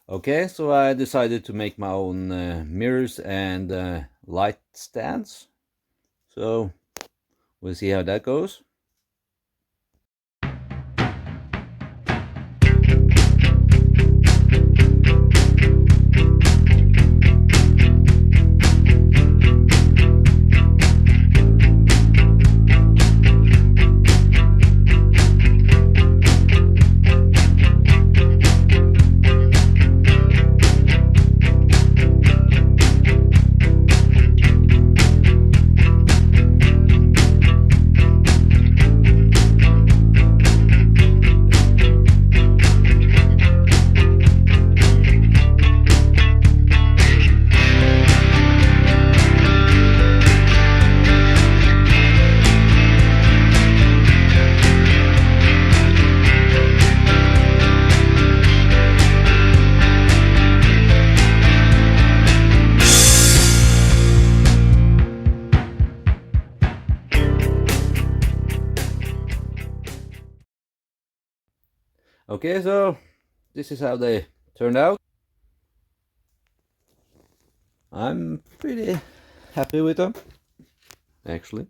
Okay, so I decided to make my own mirrors and light stands. So we'll see how that goes. Okay, so this is how they turned out. I'm pretty happy with them, actually.